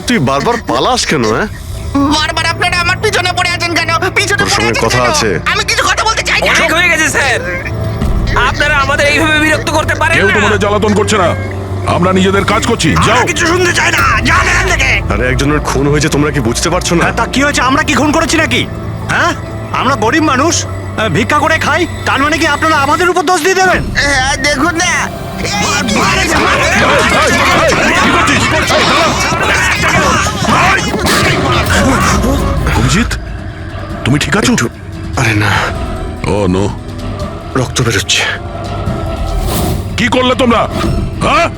তুই বারবার পালাস কেন? হ্যাঁ, বারবার আপনারা আমার পিছনে পড়ে আছেন কেন? পিছনে তোর পড়ে সঙ্গে আছেন কথা কেন? আছে। আমি কিছু কথা বলতে চাই না। অনেক হয়ে গেছে স্যার, আপনারা আমাদের এইভাবে বিরক্ত করতে পারেন কেউ না। তোমাদের জ্বালাতন করছে না, আমরা নিজেদের কাজ করছি। যাও। কিছু শুনতে চাই না, যান এখান থেকে। আরে একজনের খুন হয়েছে, তোমরা কি বুঝতে পারছো না? তা কি হয়েছে? আমরা কি খুন করেছি নাকি? হ্যাঁ, আমরা গরিব মানুষ, ভিক্ষা করে খাই, তার মানে কি আপনারা আমাদের উপর দোষ দিয়ে দেবেন? দেখুন না, অভিজিৎ, তুমি ঠিক আছো? আরে না, ও নো, রক্ত বেরোচ্ছে। কি করলে তোমরা? হ্যাঁ,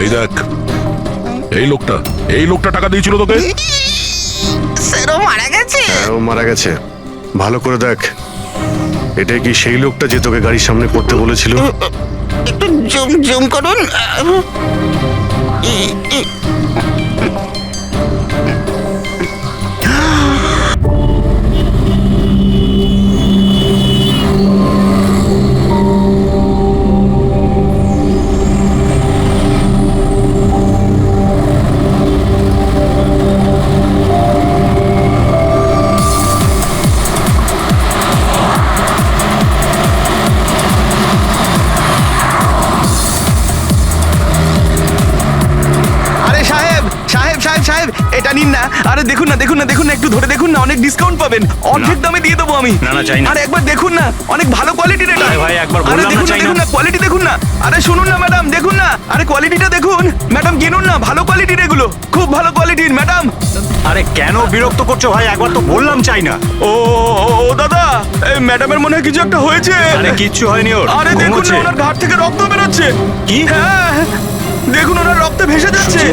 এই দেখ, এই লোকটা টাকা দিয়েছিল তোকে। স্যারও মারা গেছে। হ্যাঁ, ও মারা গেছে। ভালো করে দেখ, এটা কি সেই লোকটা যে তোকে গাড়ির সামনে পড়তে বলেছিল? একটু জুম জুম করুন। আরে সাহেব সাহেব সাহেব সাহেব, এটা নিন না। আরে দেখুন না দেখুন না দেখুন না, একটু ধরে দেখুন না, অনেক ডিসকাউন্ট পাবেন, অর্ধেক দামে দিয়ে দেবো আমি। না, না, চাই না। আরে একবার দেখুন না, অনেক ভালো কোয়ালিটির এটা। আরে ভাই, একবার আরে বললাম না, দেখুন চাই না। দেখুন না, কোয়ালিটি দেখুন না। আরে শুনুন না ম্যাডাম, দেখুন না, আরে কোয়ালিটিটা দেখুন ম্যাডাম, কিনুন না, ভালো কোয়ালিটির এগুলো, খুব ভালো কোয়ালিটির ম্যাডাম। আরে কেন বিরক্ত করছো ভাই? একবার তো বললাম চাই না। ও ও, ও দাদা, এই ম্যাডামের মনে হয় কিছু একটা হয়েছে। আরে কিচ্ছু হয়নি ওর। আরে দেখুন না, ঘুমোচ্ছে। ওনার ঘাট থেকে রক্ত বেরোচ্ছে। কি? হ্যাঁ, দেখুন ওনার রক্তে ভেসে যাচ্ছে।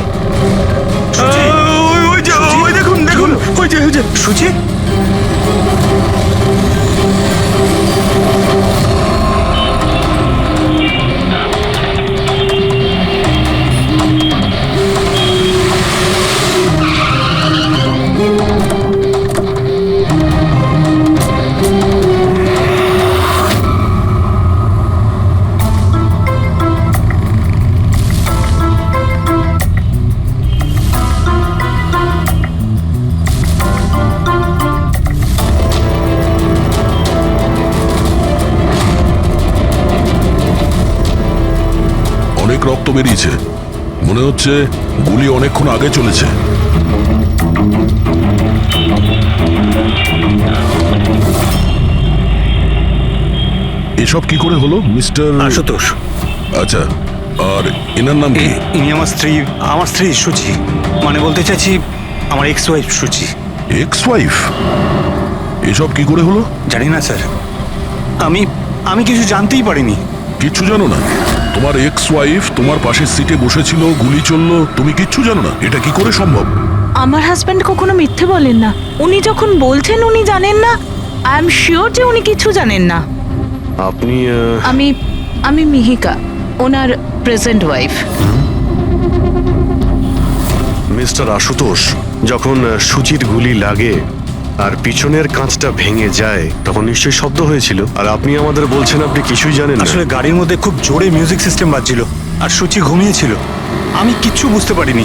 সুচি? ওই যে, ওই দেখুন দেখুন, ওই যে সুচি? অনেক রক্ত বেরিয়েছে, মনে হচ্ছে গুলি অনেকক্ষণ আগে চলেছে। এসব কি করে হলো মিস্টার আশুতোষ। আচ্ছা, আর এনার নাম কি? ইনি আমার স্ত্রী সুচি। মানে বলতে চাইছি আমার ex wife Suchi. Ex wife? এসব কি করে হলো? জানি না স্যার, আমি কিছু জানতেই পারিনি। কিচ্ছু জানো না? তোমার এক্স ওয়াইফ তোমার পাশের সিটে বসেছিল, গুলি চললো, তুমি কিচ্ছু জানো না? এটা কি করে সম্ভব? আমার হাজব্যান্ড কখনো মিথ্যে বলেন না। উনি যখন বলছেন উনি জানেন না, আই এম শিওর যে উনি কিছু জানেন না। আপনি আমি মিহিকা, ওনার প্রেজেন্ট ওয়াইফ। মিস্টার আশুতোষ, যখন সুচির গুলি লাগে আর পিছনের কাঁচটা ভেঙে যায়, তখন নিশ্চয়ই শব্দ হয়েছিল। আর আপনি আমাদের বলছেন আপনি কিছুই জানেন না। আসলে গাড়ির মধ্যে খুব জোরে মিউজিক সিস্টেম বাজছিল আর সুচি ঘুমিয়েছিল। আমি কিচ্ছু বুঝতে পারিনি।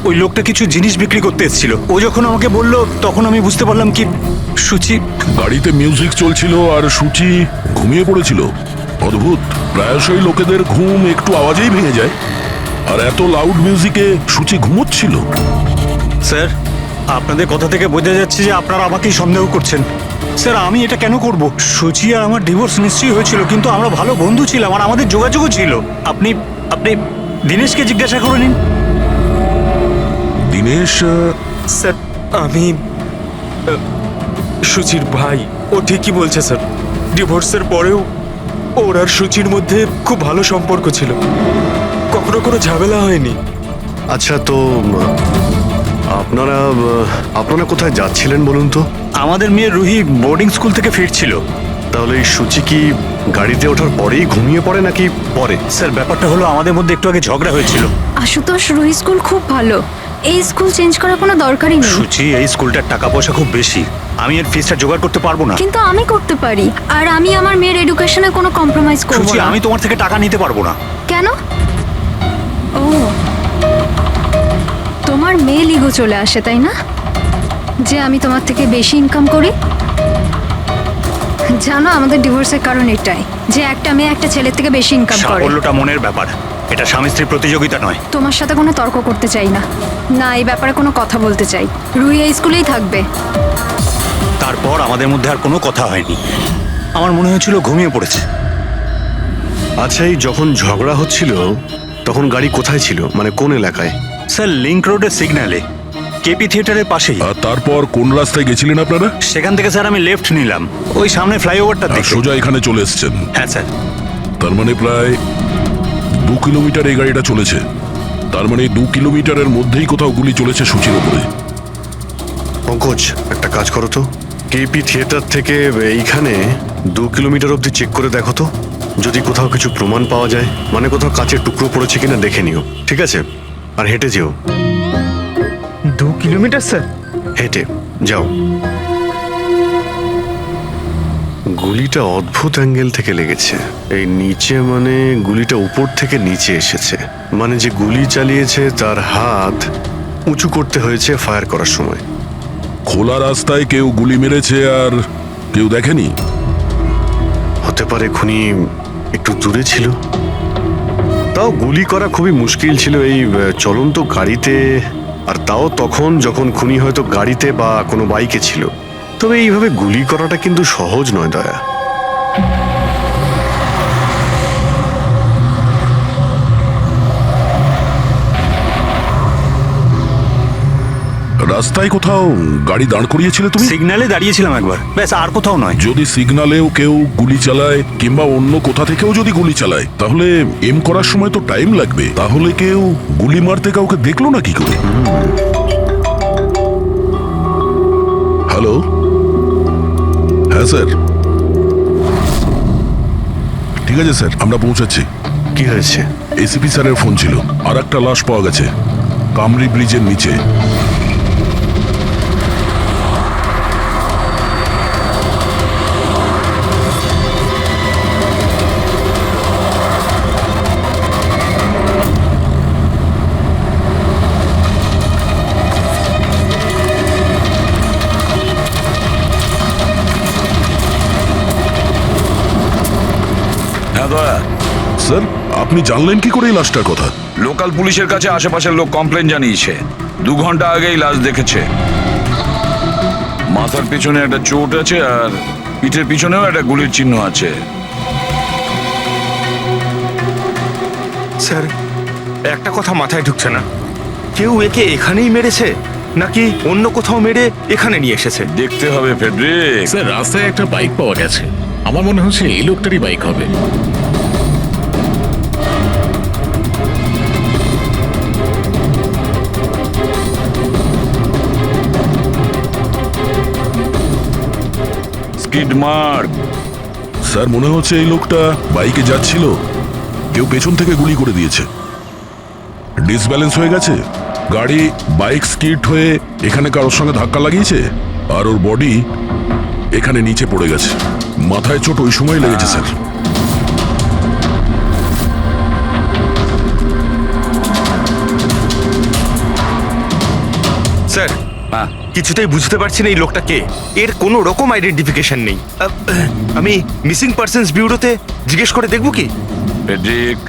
ওই লোকটা কিছু জিনিস বিক্রি করতে এসেছিল। ও যখন আমাকে বললো তখন আমি বুঝতে পারলাম কি সুচি। গাড়িতে মিউজিক চলছিল আর সুচি ঘুমিয়ে পড়েছিল। অদ্ভুত, প্রায়শই লোকেদের ঘুম একটু আওয়াজেই ভেঙে যায়, আর এত লাউড মিউজিকে সুচি ঘুমোচ্ছিল। স্যার, আপনাদের কথা থেকে বোঝা যাচ্ছে যে আপনারা আমাকেই সন্দেহ করছেন। স্যার, আমি এটা কেন করব? সুচি আর আমার ডিভোর্স নিশ্চয়ই হয়েছিল, কিন্তু আমরা ভালো বন্ধু ছিলাম আর আমাদের যোগাযোগও ছিল। আপনি দীনেশকে জিজ্ঞাসা করে নিন। দীনেশ? স্যার, আমি সুচির ভাই। ও ঠিকই বলছে স্যার, ডিভোর্সের পরেও ওর আর সুচির মধ্যে খুব ভালো সম্পর্ক ছিল, কখনো কোনো ঝামেলা হয়নি। আচ্ছা, তো আপনারা কোথায় যাচ্ছিলেন বলুন তো? আমাদের মেয়ে রুহি বোর্ডিং স্কুল থেকে ফিরছিল। তাহলে এই সুচি কি গাড়িতে ওঠার পরেই ঘুমিয়ে পড়ে নাকি পরে? স্যার, ব্যাপারটা হলো আমাদের মধ্যে একটু আগে ঝগড়া হয়েছিল। আশুতোষ, রুহি স্কুল খুব ভালো, এই স্কুল চেঞ্জ করার কোনো দরকারই নেই। সুচি, এই স্কুলটার টাকা পয়সা খুব বেশি, আমি এর ফিসটা জোগাড় করতে পারবো না। কিন্তু আমি করতে পারি, আর আমি আমার মেয়ের এডুকেশনে কোনো কম্প্রোমাইজ করব সুচি, না। আমি তোমার থেকে টাকা নিতে পারবো না। কেন? ও, তোমার মেল ইগো চলে আসে তাই না, যে আমি তোমার থেকে বেশি ইনকাম করি? জানো আমাদের ডিভোর্সের কারণ এটাই, যে একটা মেয়ে একটা ছেলের থেকে বেশি ইনকাম করে। সাফল্যটা মনের ব্যাপার, এটা স্বামী স্ত্রী প্রতিযোগিতা নয়। তোমার সাথে কোনো তর্ক করতে চাই না, না এই ব্যাপারে কোনো কথা বলতে চাই। রুহি এই স্কুলেই থাকবে। তারপর আমাদের মধ্যে আর কোনো কথা হয়নি। আমার মনে হয়েছিল ঘুমিয়ে পড়েছে। আচ্ছা, এই যখন ঝগড়া হচ্ছিল তখন গাড়ি কোথায় ছিল, মানে কোন এলাকায়? স্যার লিংক রোডের সিগন্যালে, কেপি থিয়েটারের পাশেই। আর তারপর কোন রাস্তায় গেছিলেন আপনারা? সেখান থেকে স্যার আমি লেফট নিলাম, ওই সামনে ফ্লাইওভারটা আর দেখে। সোজা এখানে চলে এসেছেন। হ্যাঁ স্যার। তার মানে প্রায় 2 কিলোমিটার এই গাড়িটা চলেছে। তার মানে 2 কিলোমিটারের মধ্যেই কোথাও গুলি চলেছে সূচির উপরে। পঙ্কজ, একটা কাজ করো তো, কেপি থিয়েটার থেকে এইখানে 2 কিলোমিটার অবধি চেক করে দেখো তো, যদি কোথাও কিছু প্রমাণ পাওয়া যায়, মানে কোথাও কাচের টুকরো পড়েছে কিনা দেখে নিও, ঠিক আছে? আর হেঁটে যেও। 2 কিলোমিটার স্যার? হেঁটে যাও। গুলিটা অদ্ভুত অ্যাঙ্গেল থেকে লেগেছে, এই নিচে, মানে গুলিটা উপর থেকে নিচে এসেছে, মানে যে গুলি চালিয়েছে তার হাত উঁচু করতে হয়েছে ফায়ার করার সময়। খোলা রাস্তায় কেউ গুলি মেরেছে আর কেউ দেখেনি? হতে পারে খুনি একটু দূরে ছিল, তাও গুলি করা খুবই মুশকিল ছিল এই চলন্ত গাড়িতে, আর তাও তখন যখন খুনি হয়তো গাড়িতে বা কোনো বাইকে ছিল। তবে এইভাবে গুলি করাটা কিন্তু সহজ নয় দয়া। রাস্তায় কোথাও গাড়ি দাঁড় করিয়েছিলে তুমি? সিগন্যালে দাঁড়িয়েছিলাম একবার, ব্যাস, আর কোথাও নয়। যদি সিগন্যালেও কেউ গুলি চালায় কিংবা অন্য কোথা থেকেও যদি গুলি চালায়, তাহলে এম করার সময় তো টাইম লাগবে। তাহলে কেউ গুলি মারতে কাউকে দেখলো না কি করে? হ্যালো, হ্যাঁ স্যার, ঠিক আছে স্যার, আমরা পৌঁছাচ্ছি। কি হয়েছে? এসিপি স্যারের ফোন ছিল, আর একটা লাশ পাওয়া গেছে কামরি ব্রিজের নিচে। হ্যাঁ দয়া, স্যার, আপনি জানলেন কি করে এই লাশটার কথা? লোকাল পুলিশের কাছে আশেপাশের লোক কমপ্লেন জানিয়েছে। 2 ঘন্টা আগেই লাশ দেখেছে। মাথার পিছনে একটা চোট আছে আর পিঠের পিছনেও একটা গুলির চিহ্ন আছে। স্যার, একটা কথা মাথায় ঢুকছে না, কেউ একে এখানেই মেরেছে নাকি অন্য কোথাও মেরে এখানে নিয়ে এসেছে? দেখতে হবে ফেডরিক। স্যার, রাস্তায় একটা বাইক পাওয়া গেছে, আমার মনে হচ্ছে এই লোকটারই বাইক হবে। Skid mark. স্যার, মনে হচ্ছে এই লোকটা বাইকে যাচ্ছিল, কেউ পেছন থেকে গুলি করে দিয়েছে। ডিসব্যালেন্স হয়ে গেছে, গাড়ি বাইক স্কিড হয়ে এখানে কারোর সঙ্গে ধাক্কা লাগিয়েছে, আর ওর বডি এখানে নিচে পড়ে গেছে। মাথায় চোট ওই সময় লেগেছে স্যার। স্যার, হ্যাঁ, কিছুতেই বুঝতে পারছি না এই লোকটা কে। এর কোনো রকম আইডেন্টিফিকেশন নেই। আমি মিসিং পার্সনস ব্যুরোতে জিজ্ঞেস করে দেখবো কি? ফেডরিক,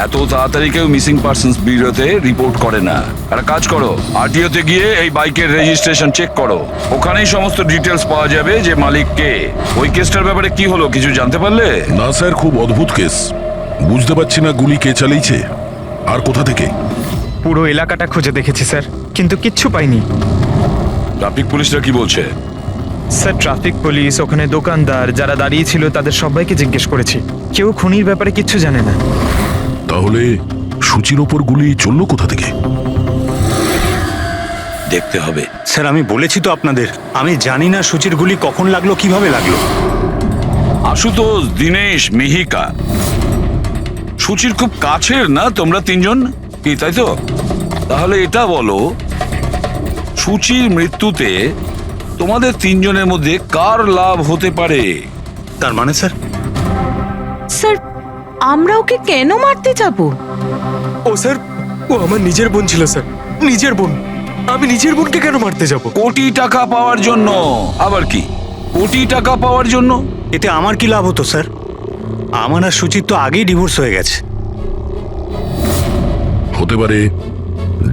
এত তাড়াতাড়ি কেউ মিসিং পার্সনস ব্যুরোতে রিপোর্ট করে না। একটা কাজ করো, আরটিওতে গিয়ে এই বাইকের রেজিস্ট্রেশন চেক করো, ওখানেই সমস্ত ডিটেলস পাওয়া যাবে যে মালিক কে। ওই কেসটার ব্যাপারে কি হলো কিছু জানতে পারলে? না স্যার, খুব অদ্ভুত কেস, বুঝতে পারছি না গুলি কে চালিয়েছে আর কোথা থেকে। পুরো এলাকাটা খুঁজে দেখেছি স্যার, কিন্তু কিচ্ছু পাইনি। ট্রাফিক পুলিশরা কি বলছে? স্যার, ট্রাফিক পুলিশ, ওখানে দোকানদার যারা দাঁড়িয়ে ছিল তাদের সবাইকে জিজ্ঞেস করেছি, কেউ খুনির ব্যাপারে কিচ্ছু জানে না। তাহলে সূচির ওপর গুলি চললো কোথা থেকে? দেখতে হবে। স্যার, আমি বলেছি তো আপনাদের, আমি জানি না সূচির গুলি কখন লাগলো, কিভাবে লাগলো। আশুতোষ, দীনেশ, মিহিকা, সূচির খুব কাছের না তোমরা 3 জন, কি তাই তো? তাহলে এটা বলো, সূচির মৃত্যুতে তোমাদের 3 জনের মধ্যে কার লাভ হতে পারে? তার মানে স্যার? স্যার, আমরা ওকে কেন মারতে যাব? ও স্যার, ও আমার নিজের বোন ছিল স্যার, নিজের বোন। আমি নিজের বোনকে কেন মারতে যাব? কোটি টাকা পাওয়ার জন্য। আবার কি কোটি টাকা পাওয়ার জন্য? এতে আমার কি লাভ হতো স্যার? আমার আর সুচির তো আগেই ডিভোর্স হয়ে গেছে। হতে পারে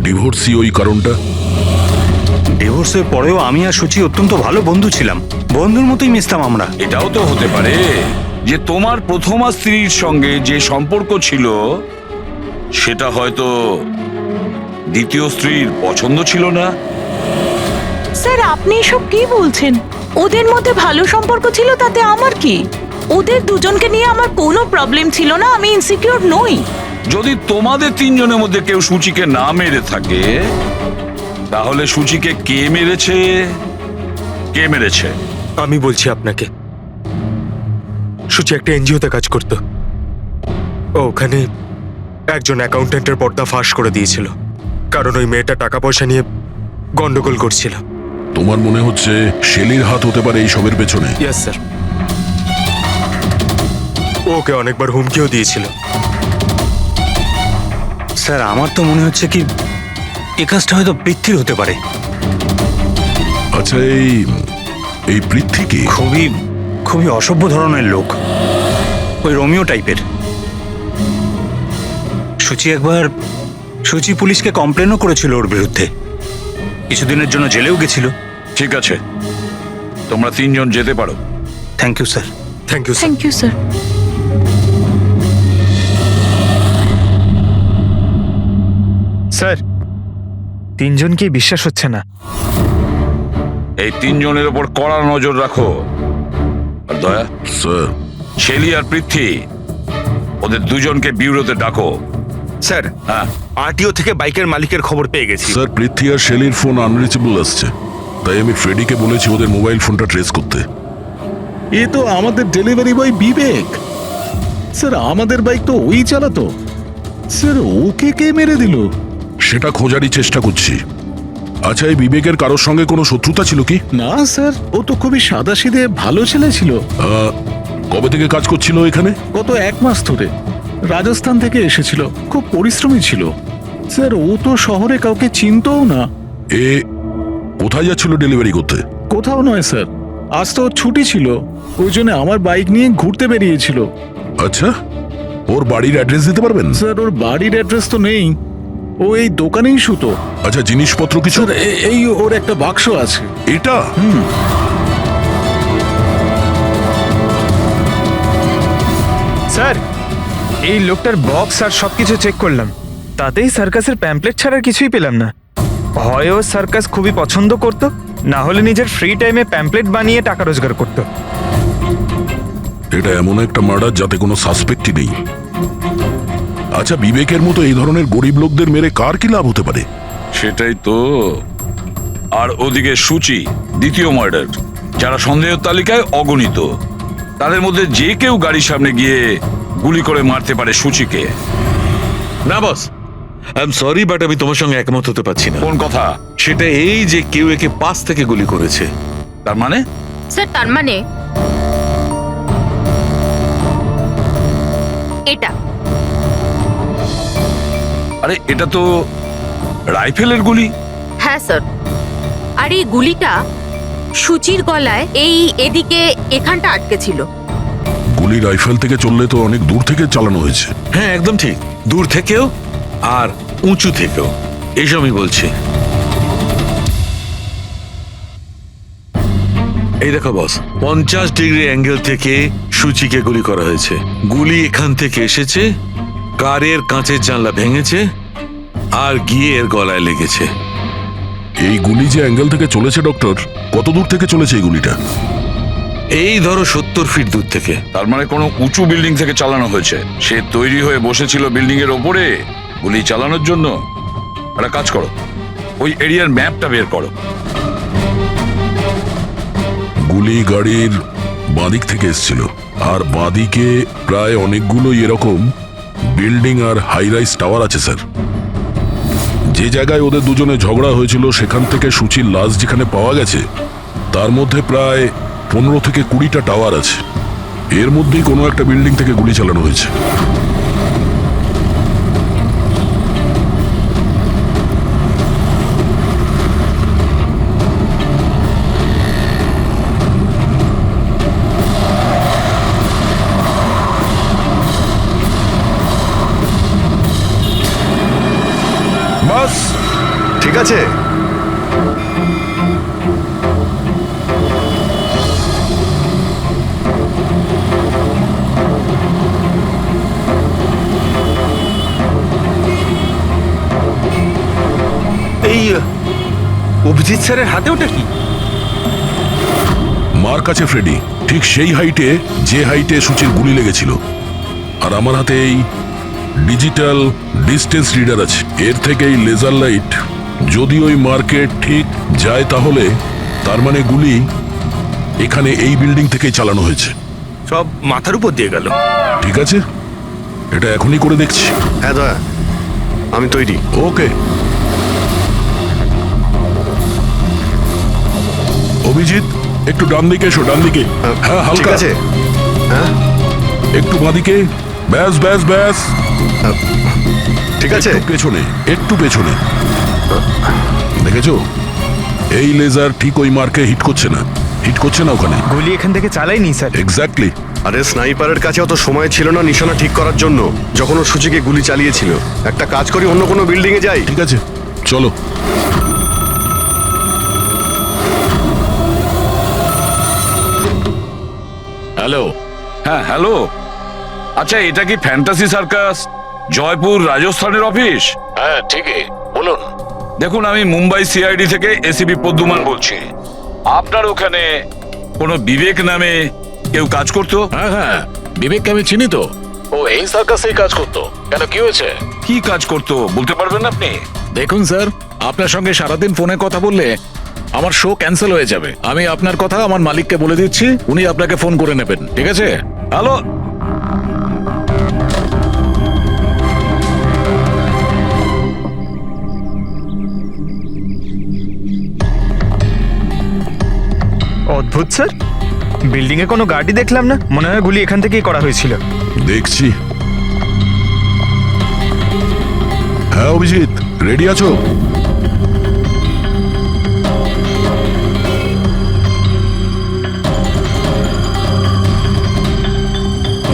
ডিভোর্সই ওই কারণটা। ডিভোর্সের পরেও আমি আর সুচি অত্যন্ত ভালো বন্ধু ছিলাম, বন্ধুর মতোই মিশতাম আমরা। এটাও তো হতে পারে যে তোমার প্রথমা স্ত্রীর সঙ্গে যে সম্পর্ক ছিল সেটা হয়তো দ্বিতীয় স্ত্রীর পছন্দ ছিল না। স্যার আপনি এসব কি বলছেন? ওদের মধ্যে ভালো সম্পর্ক ছিল, তাতে আমার কি? ওদের দুজনকে নিয়ে আমার কোনো প্রবলেম ছিল না, আমি ইনসিকিউর নই। যদি তোমাদের তিনজনের মধ্যে কেউ সূচিকে না মেরে থাকে তাহলে সূচিকে কে মেরেছে? কে মেরেছে? আমি বলছি আপনাকে, সুচি একটা এনজিওতে কাজ করত। ও ওখানে একজন অ্যাকাউন্ট্যান্টের পর্দা ফাঁস করে দিয়েছিল, কারণ ওই মেয়েটা টাকা পয়সা নিয়ে গন্ডগোল করছিল। তোমার মনে হচ্ছে শেলির হাত হতে পারে এই সবের পেছনে? Yes sir. ওকে অনেকবার হুমকিও দিয়েছিল। স্যার আমার তো মনে হচ্ছে কি এ কাজটা হয়তো পৃথ্বীর হতে পারে। আচ্ছা, এই পৃথ্বী কি? খুবই খুবই অসভ্য ধরনের লোক, ওই রোমিও টাইপের। সুচি পুলিশকে কমপ্লেনও করেছিল ওর বিরুদ্ধে, কিছুদিনের জন্য জেলেও গেছিল। ঠিক আছে, তোমরা তিনজন যেতে পারো। Thank you sir. Thank you sir. Thank you sir. Sir, তিনজনকেই বিশ্বাস হচ্ছে না। এই তিনজনের ওপর কড়া নজর রাখো। আর দয়া, স্যার, শেলি আর পৃথ্বী ওদের দুজনকে বিউরোতে ডাকো। স্যার, হ্যাঁ, আরটিও থেকে বাইকের মালিকের খবর পেয়ে গেছি। স্যার পৃথ্বী আর শেলির ফোন আনরিচেবল আসছে, তাই আমি ফ্রেডিকে বলেছি ওদের মোবাইল ফোনটা ট্রেস করতে। এ তো আমাদের ডেলিভারি বয় বিবেক। স্যার আমাদের বাইক তো ওই চালাতো। স্যার ওকে কে মেরে দিল? সেটা খোঁজারই চেষ্টা করছি। আচ্ছা, এই বিবেকের কারোর সঙ্গে কোনো শত্রুতা ছিল কি? না স্যার, ও তো খুবই সাদাসিধে ভালো ছেলে ছিল। কবে থেকে কাজ করছিল এখানে? গত 1 মাস ধরে রাজস্থান থেকে এসেছিল, খুব পরিশ্রমী ছিল। স্যার ও তো শহরে কাউকে চিনতও না। এ কোথায় যাচ্ছিল ডেলিভারি করতে? কোথাও নয় স্যার, আজ তো ওর ছুটি ছিল, ওই জন্য আমার বাইক নিয়ে ঘুরতে বেরিয়েছিল। আচ্ছা, ওর বাড়ির অ্যাড্রেস দিতে পারবেন? স্যার ওর বাড়ির অ্যাড্রেস তো নেই, ও এই দোকানেই শুতো। আচ্ছা, জিনিসপত্র কিছু? স্যার এই ওর একটা বাক্স আছে। এটা? স্যার, এই লোকটার বক্স আর সবকিছু চেক করলাম, তাতেই সার্কাসের প্যাম্পলেট ছাড়া কিছুই পেলাম না। হয় ও সার্কাস খুবই পছন্দ করত, না হলে নিজের ফ্রি টাইমে প্যাম্পলেট বানিয়ে টাকা রোজগার করত। এটা এমন একটা মার্ডার যাতে কোনো সাসপেক্টই নেই। আচ্ছা, বিবেকের মতো এই ধরনের গরিব লোকদের মেরে কার কি লাভ হতে পারে? সেটাই তো। আর ওদিকে সূচি, দ্বিতীয় মার্ডার, যারা সন্দেহের তালিকায় অগণিত, তাদের মধ্যে যে কেউ গাড়ির সামনে গিয়ে গুলি করে মারতে পারে সূচিকে। না বস, আই এম সরি বাট আমি তোমার সঙ্গে একমত হতে পারছি না। কোন কথা? সেটা এই যে কেউ একে পাশ থেকে গুলি করেছে। তার মানে? স্যার তার মানে এটা। আরে এটা তো রাইফেলের গুলি। হ্যাঁ স্যার, আর এই গুলিটা সুচির গলায় এদিকে এখানটা আটকে ছিল। গুলি রাইফেল থেকে চললে তো অনেক দূর থেকে চালানো হয়েছে। হ্যাঁ একদম ঠিক, দূর থেকেও আর উঁচু থেকেও, এইসবই বলছি। এই দেখো বস, 50 ডিগ্রি অ্যাঙ্গেল থেকে সূচিকে গুলি করা হয়েছে। গুলি এখান থেকে এসেছে, কারের কাঁচের জানলা ভেঙেছে আর গিয়ে এর গলায় লেগেছে। এই গুলি যে অ্যাঙ্গেল থেকে চলেছে ডক্টর, কত দূর থেকে চলেছে এই গুলিটা? এই ধরো 70 ফিট দূর থেকে। তার মানে কোনো উঁচু বিল্ডিং থেকে চালানো হয়েছে। সে তৈরি হয়ে বসেছিল বিল্ডিং এর ওপরে গুলি চালানোর জন্য। একটা কাজ করো, ওই এরিয়ার ম্যাপটা বের করো। গুলি গাড়ির বাঁদিক থেকে এসেছিল, আর বাঁদিকে প্রায় অনেকগুলো এরকম বিল্ডিং আর হাই রাইজ টাওয়ার আছে স্যার। যে জায়গায় ওদের দুজনে ঝগড়া হয়েছিল সেখান থেকে সূচির লাশ যেখানে পাওয়া গেছে, তার মধ্যে প্রায় 15 থেকে 20টা টাওয়ার আছে। এর মধ্যেই কোনো একটা বিল্ডিং থেকে গুলি চালানো হয়েছে। আছে? এই অভিজিৎ স্যারের হাতে ওটা কি? মার কাছে ফ্রেডি, ঠিক সেই হাইটে যে হাইটে সূচির গুলি লেগেছিল। আর আমার হাতে এই ডিজিটাল ডিস্টেন্স রিডার আছে। এর থেকে এই লেজার লাইট যদি ওই মার্কেট ঠিক যায় তাহলে তার মানে গুলি এখানে এই বিল্ডিং থেকেই চালানো হয়েছে। সব মাথার উপর দিয়ে গেল। ঠিক আছে, এটা এখনই করে দেখছি। হ্যাঁ দয়া, আমি তৈরি। ওকে অভিজিৎ, একটু ডান দিকে এসো, ডান দিকে। হ্যাঁ, ঠিক হালকা আছে। হ্যাঁ, একটু বাঁদিকে। ব্যাস ব্যাস ব্যাস, ঠিক আছে। একটু পেছনে, একটু পেছনে। দেখেছো, এই লেজার ঠিক ওই মার্কে হিট করছে না, হিট করছে না ওখানে। গুলি এখান থেকে চালাইনি স্যার। এক্স্যাক্টলি। আরে স্নাইপারের কাছে অত সময় ছিল না নিশানা ঠিক করার জন্য যখন ও সূচিকে গুলি চালিয়েছিল। একটা কাজ করি, অন্য কোনো বিল্ডিং এ যাই। ঠিক আছে, চলো। হ্যালো। হ্যাঁ হ্যালো, আচ্ছা এটা কি ফ্যান্টাসি সার্কাস জয়পুর রাজস্থানের অফিস? হ্যাঁ ঠিকই, বলুন। দেখুন, আমি মুম্বাই সিআইডি থেকে এসিপি পদ্মমান বলছি। আপনার ওখানে কোনো বিবেক নামে কেউ কাজ করতো? হ্যাঁ হ্যাঁ, বিবেককে আমি চিনি তো। ও এই সার্কাসেই কাজ করতো। কেন, কি হয়েছে? কি কাজ করতো বলতে পারবেন আপনি? দেখুন স্যার, আপনার সঙ্গে সারাদিন ফোনে কথা বললে আমার শো ক্যান্সেল হয়ে যাবে। আমি আপনার কথা আমার মালিককে বলে দিচ্ছি, উনি আপনাকে ফোন করে নেবেন। ঠিক আছে? হ্যালো, অদ্ভুত স্যার, বিল্ডিং এ কোনো গাড়ি দেখলাম না। মনে হয় গুলি এখান থেকেই করা হয়েছিল। দেখছি। হ্যাঁ অভিজিৎ, রেডি আছো?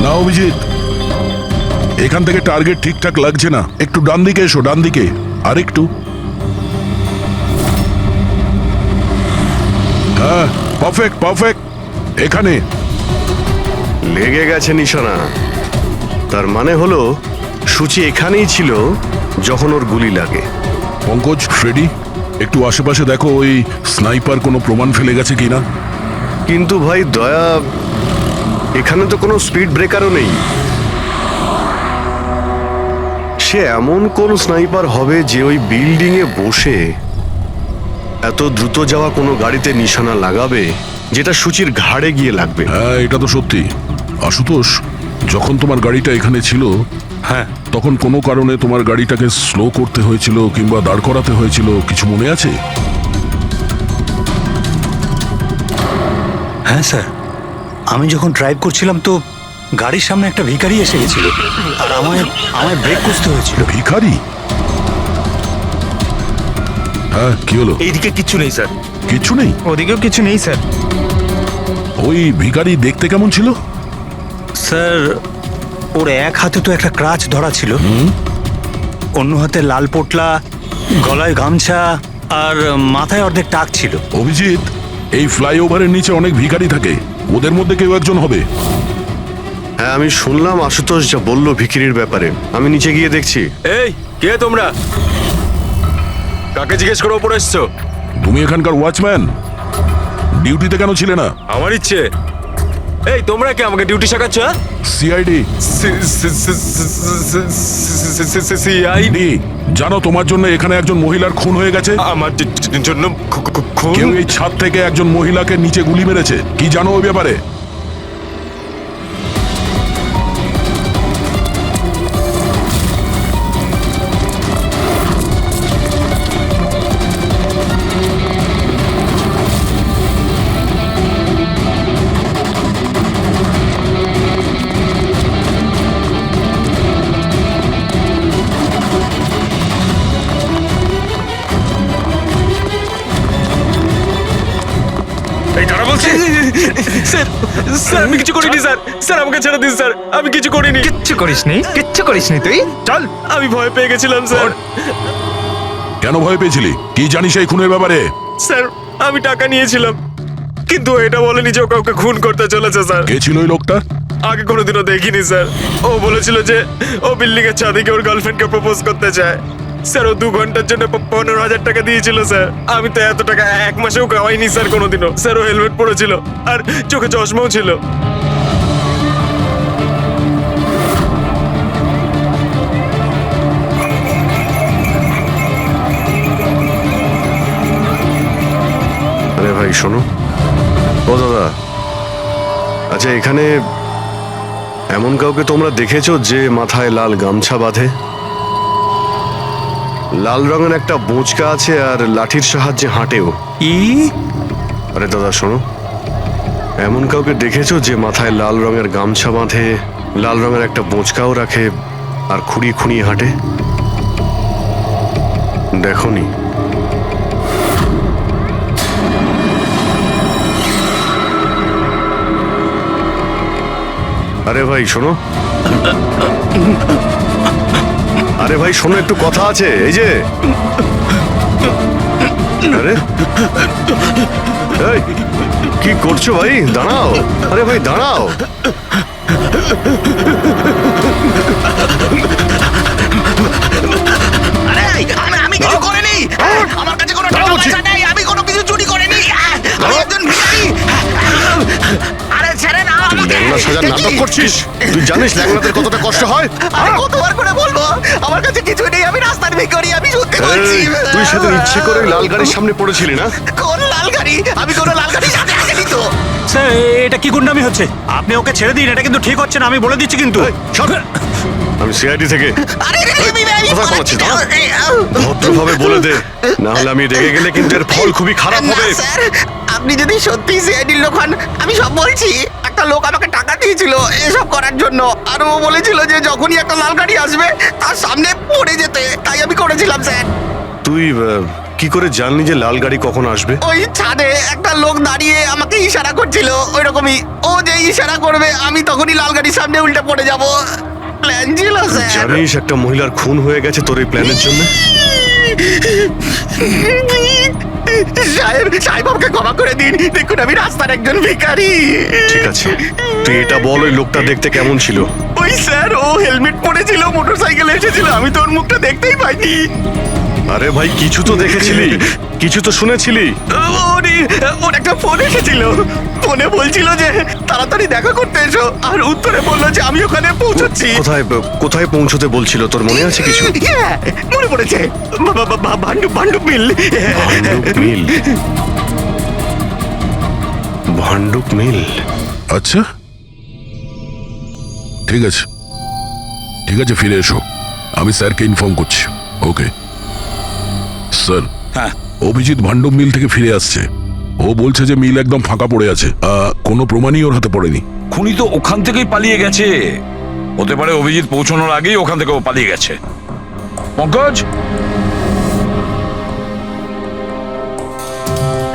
না অভিজিৎ, এখান থেকে টার্গেট ঠিকঠাক লাগছে না। একটু ডান দিকে এসো, ডান দিকে। আর একটু। হ্যাঁ, পারফেক্ট পারফেক্ট। এখানে লেগে গেছে নিশানা। তার মানে হলো সূচি এখানেই ছিল যখন ওর গুলি লাগে। পঙ্কজ, ফ্রেডি, একটু আশেপাশে দেখো ওই স্নাইপার কোনো প্রমাণ ফেলে গেছে কিনা। কিন্তু ভাই দয়া, এখানে তো কোনো স্পিড ব্রেকারও নেই। সে এমন কোন স্নাইপার হবে যে ওই বিল্ডিং এ বসে এত দ্রুত যাওয়া কোনো গাড়িতে নিশানা লাগাবে যেটা সূচির ঘাড়ে গিয়ে লাগবে। হ্যাঁ, এটা তো সত্যি। আশুতোষ, যখন তোমার গাড়িটা এখানে ছিল, হ্যাঁ তখন কোনো কারণে তোমার গাড়িটাকে স্লো করতে হয়েছিল কিংবা দাঁড় করাতে হয়েছিল, কিছু মনে আছে? হ্যাঁ স্যার, আমি যখন ড্রাইভ করছিলাম তো গাড়ির সামনে একটা ভিখারি এসে গেছিল আর আমায় ব্রেক করতে হয়েছিল। ভিখারি? হ্যাঁ, কি হলো? এইদিকে কিচ্ছু নেই স্যার। কিছু নেই? ওদিকেও কিছু নেই স্যার। ওই ভিখারি দেখতে কেমন ছিল? স্যার, ওর এক হাতে তো একটা ক্রাচ ধরা ছিল, অন্য হাতে লাল পোটলা, গলায় গামছা আর মাথায় অর্ধেক টাক ছিল। অভিজিৎ, এই ফ্লাইওভারের নিচে অনেক ভিখারি থাকে, ওদের মধ্যে কেউ একজন হবে। হ্যাঁ, আমি শুনলাম আশুতোষ যা বললো ভিখিরির ব্যাপারে। আমি নিচে গিয়ে দেখছি। এই কে তোমরা? কাকে জিজ্ঞেস করে ওপরে এসছো? তুমি এখানকার ওয়াচম্যান? ডিউটিতে কেন ছিলে না? আমার ইচ্ছে। এই তোমরা কে আমাকে ডিউটি শেখাচ্ছ? সিআইডি। সিআইডি? জানো তোমার জন্য এখানে একজন মহিলার খুন হয়ে গেছে? আমার জন্য খুন? কেউ এই ছাদ থেকে একজন মহিলাকে নিচে গুলি মেরেছে। কি জানো ওই ব্যাপারে? এই দাঁড়া বলছি। স্যার, স্যার আমি কিছু করিনি স্যার। স্যার আমাকে ছেড়ে দিন স্যার, আমি কিছু করিনি। কিচ্ছু করিসনি, কিচ্ছু করিসনি তুই। চল। আমি ভয় পেয়ে গেছিলাম স্যার। কেন ভয় পেয়েছিলি? কি জানিস এই খুনের ব্যাপারে? স্যার আমি টাকা নিয়েছিলাম, কিন্তু এটা বলেনি যে ও কাউকে খুন করতে চলেছে স্যার। কে ছিল ওই লোকটা? আগে কোনোদিনও দেখিনি স্যার। ও বলেছিল যে ও বিল্ডিং এর ছাদে গিয়ে ওর গার্লফ্রেন্ডকে প্রপোজ করতে চায়। স্যার ও 2 ঘন্টার জন্য 15,000 টাকা দিয়েছিল স্যার। আমি তো এত টাকা 1 মাসেও কামাইনি স্যার কোনোদিনও। স্যার ও হেলমেট পরেছিল আর চোখে চশমাও ছিল। আরে ভাই শোনো, ও দাদা, আচ্ছা এখানে এমন কাউকে তোমরা দেখেছো যে মাথায় লাল গামছা বাঁধে, লাল রঙের একটা বোঁচকা আছে আর লাঠির সাহায্যে হাঁটেও? আরে দাদা শোনো, এমন কাউকে দেখেছো যে মাথায় লাল রঙের গামছা বাঁধে, লাল রঙের একটা বোঁচকাও রাখে আর খুঁড়িয়ে খুঁড়িয়ে হাঁটে? দেখোনি? আরে ভাই শোনো, আরে ভাই শোনো, একটু কথা আছে। এই যে আরে এই, কি করছো ভাই? দাঁড়াও, আরে ভাই দাঁড়াও। আরে আমি কিছু করিনি, আমার কাছে কোনো টাকা পয়সা নেই, আমি কোনো কিছু চুরি করিনি, আমি একজন ভিখারি। আরে ছেড়ে না আমাকে। ল্যাংড়া সাজার নাটক করছিস? তুই জানিস ল্যাংড়াদের কতটা কষ্ট হয়? আরে কতবার করে বলবো, আমার কাছে কিছু নেই, আমি রাস্তার ভিখারি, আমি সত্যি বলছি। এই, তুই সেদিন ইচ্ছে করে লাল গাড়ির সামনে পড়েছিলি না? কোন লাল গাড়ি? আমি কোনো লাল গাড়ির সাথে আসেনি তো। স্যার এটা কি গুন্ডামি হচ্ছে? আপনি ওকে ছেড়ে দিন, এটা কিন্তু ঠিক হচ্ছে না, আমি বলে দিচ্ছি কিন্তু। এই, সর। আমি সিআইডি থেকে। আরে কোথায় পালাচ্ছিস? ভদ্রভাবে বলে দে, না হলে আমি রেগে গেলে কিন্তু এর ফল খুবই খারাপ হবে। না, স্যার আপনি যদি সত্যি সিআইডির লোক হন, আমি সব বলছি। একটা লোক আমাকে টাকা দিয়েছিল এসব করার জন্য, আর ও বলেছিল যে যখনই একটা লাল গাড়ি আসবে তার সামনে পড়ে যেতে, তাই আমি করেছিলাম স্যার। তুই কি করে জানলি যে লাল গাড়ি কখন আসবে? ওই ছাদে একটা লোক দাঁড়িয়ে আমাকে ইশারা করছিল, ওই রকমই। ও যে ইশারা করবে আমি তখনই লাল গাড়ির সামনে উল্টে পড়ে যাব। প্ল্যান ছিল স্যার। জানিস একটা মহিলার খুন হয়ে গেছে তোর এই প্ল্যানের জন্য? সাহেব আমাকে ক্ষমা করে দিন, দেখুন আমি রাস্তার একজন ভিখারি। ঠিক আছে, তুই এটা বল, ওই লোকটা দেখতে কেমন ছিল? ওই স্যার ও হেলমেট পরেছিল, মোটরসাইকেলে এসেছিল, আমি তো ওর মুখটা দেখতেই পাইনি। আরে ভাই কিছু তো দেখেছিলি, কিছু তো শুনেছিলি? ওর একটা ফোন এসেছিল, ফোনে বলছিল যে তাড়াতাড়ি দেখা করতে এসো, আর উত্তরে বললো যে আমি ওখানে পৌঁছচ্ছি। কোথায় কোথায় পৌঁছতে বলছিল, তোর মনে আছে কিছু? হ্যাঁ, মনে পড়েছে, ভান্ডুপ মিল। ভান্ডুপ মিল? ভান্ডুপ মিল? আচ্ছা ঠিক আছে, ঠিক আছে, ফিরে এসো, আমি স্যারকে ইনফর্ম করছি। Okay sir. হ্যাঁ অভিজিৎ ভান্ডুপ মিল থেকে ফিরে আসছে। ও বলছে যে মিল একদম ফাঁকা পড়ে আছে, কোনো প্রমাণই ওর হাতে পড়েনি। খুনি তো ওখান থেকেই পালিয়ে গেছে। হতে পারে অভিজিৎ পৌঁছানোর আগেই ওখান থেকে ও পালিয়ে গেছে। পঙ্কজ।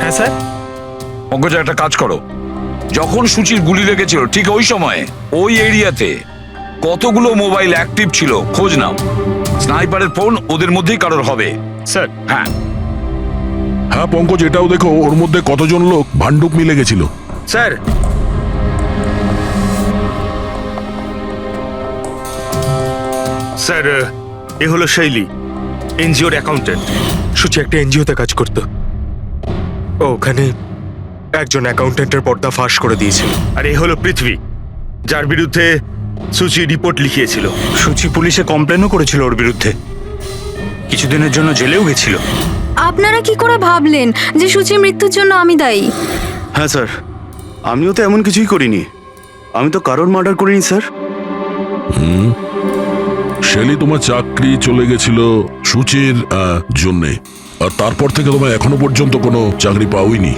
হ্যাঁ স্যার। পঙ্কজ একটা কাজ করো, যখন সুচির গুলি লেগেছিল ঠিক ওই সময়ে ওই এরিয়াতে কতগুলো মোবাইল অ্যাক্টিভ ছিল খোঁজ নাও। স্নাইপারের ফোন ওদের মধ্যেই কারোর হবে। স্যার হ্যাঁ হ্যাঁ পঙ্কজ, এটাও দেখো ওর মধ্যে কতজন লোক ভান্ডুপ মিলে গেছিল। স্যার স্যার এ হলো শৈলী, এনজিওর অ্যাকাউন্টেন্ট। সুচি একটা এনজিওতে কাজ করতো, ও ওখানে একজন অ্যাকাউন্টেন্টের পর্দা ফাঁস করে দিয়েছিল। আর এ হলো পৃথ্বী, যার বিরুদ্ধে সুচি রিপোর্ট লিখিয়েছিল। সুচি পুলিশে কমপ্লেনও করেছিল ওর বিরুদ্ধে, কিছুদিনের জন্য জেলেও গেছিল। আপনারা কি করে ভাবলেন যে সুচির মৃত্যুর জন্য আমি দায়ী? হ্যাঁ স্যার, আমিও তো এমন কিছুই করিনি, আমি তো কারোর মার্ডার করিনি স্যার। শেলি তোমার চাকরি চলে গেছিল সুচির জন্যে, আর তারপর থেকে তোমার এখনো পর্যন্ত কোনো চাকরি পাওইনি।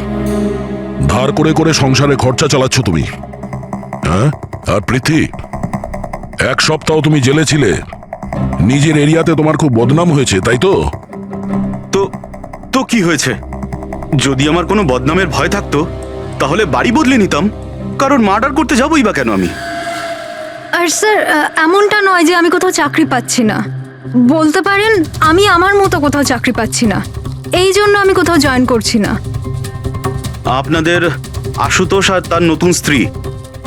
ধার করে করে সংসারে খরচা চালাচ্ছ তুমি। হ্যাঁ, আর পৃথ্বী 1 সপ্তাহ তুমি জেলে ছিলে, নিজের এরিয়াতে তোমার খুব বদনাম হয়েছে, তাই তো? তো কি হয়েছে? যদি আমার কোনো বদনামের ভয় থাকতো তাহলে বাড়ি বদলে নিতাম, কারণ মার্ডার করতে যাবোই বা কেন আমি? আর স্যার এমনটা নয় যে আমি কোথাও চাকরি পাচ্ছি না। বলতে পারেন আমি আমার মতো কোথাও চাকরি পাচ্ছি না, এই জন্য আমি কোথাও জয়েন করছি না। আপনাদের আশুতোষ আর তার নতুন স্ত্রী,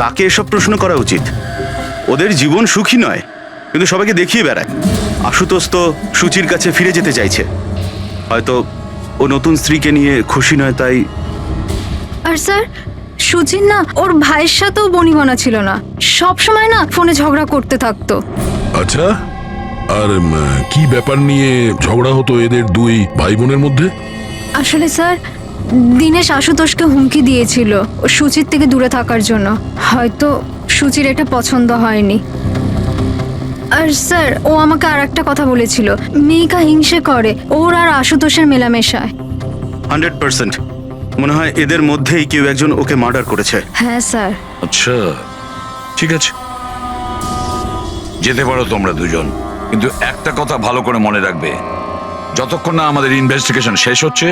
তাকে এসব প্রশ্ন করা উচিত। ওদের জীবন সুখী নয়, কিন্তু সবাইকে দেখিয়ে বেড়ায়। আশুতোষ তো সুচির কাছে ফিরে যেতে চাইছে, হয়তো ও নতুন স্ত্রীকে নিয়ে খুশি নয়, তাই। আর স্যার, সুচির না ওর ভাইয়ের সাথেও বনিবনা ছিল না, সব সময় না ফোনে ঝগড়া করতে থাকতো। আচ্ছা, আর কি ব্যাপার নিয়ে ঝগড়া হতো এদের দুই ভাই বোনের মধ্যে? আসলে স্যার, দিনেশ আশুতোষকে হুমকি দিয়েছিল ও সুচির থেকে দূরে থাকার জন্য। হয়তো সুচির এটা পছন্দ হয়নি। আর স্যার, ও আমাকে আর একটা কথা বলেছিল, মেয়েকা হিংসে করে ওর আর আশুতোষের মেলামেশায়। 100% মনে হয় এদের মধ্যেই কেউ একজন ওকে মার্ডার করেছে। হ্যাঁ স্যার। আচ্ছা, ঠিক আছে, যেতে পারো তোমরা দুজন, কিন্তু একটা কথা ভালো করে মনে রাখবে, যতক্ষণ না আমাদের ইনভেস্টিগেশন শেষ হচ্ছে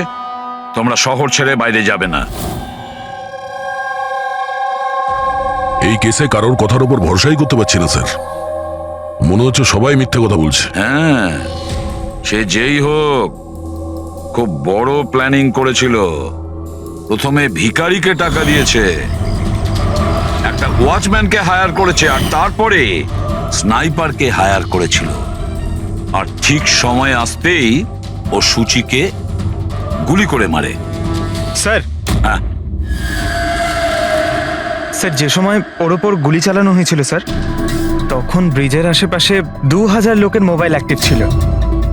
তোমরা শহর ছেড়ে বাইরে যাবে না। এই কেসে কারোর কথার উপর ভরসাই করতে পারছি না স্যার, মনে হচ্ছে সবাই মিথ্যে কথা বলছে। হ্যাঁ, সে যেই হোক খুব বড় প্ল্যানিং করেছিল। প্রথমে ভিখারিকে টাকা দিয়েছে, একটা ওয়াচম্যানকে হায়ার করেছে, আর তারপরে স্নাইপারকে হায়ার করেছিল। আর ঠিক সময় আসতেই ও সুচিকে গুলি করে মারে। স্যার, হ্যাঁ, স্যার যে সময় ওর ওপর গুলি চালানো হয়েছিল স্যার, তখন ব্রিজের আশেপাশে 2000 লোকের মোবাইল অ্যাক্টিভ ছিল।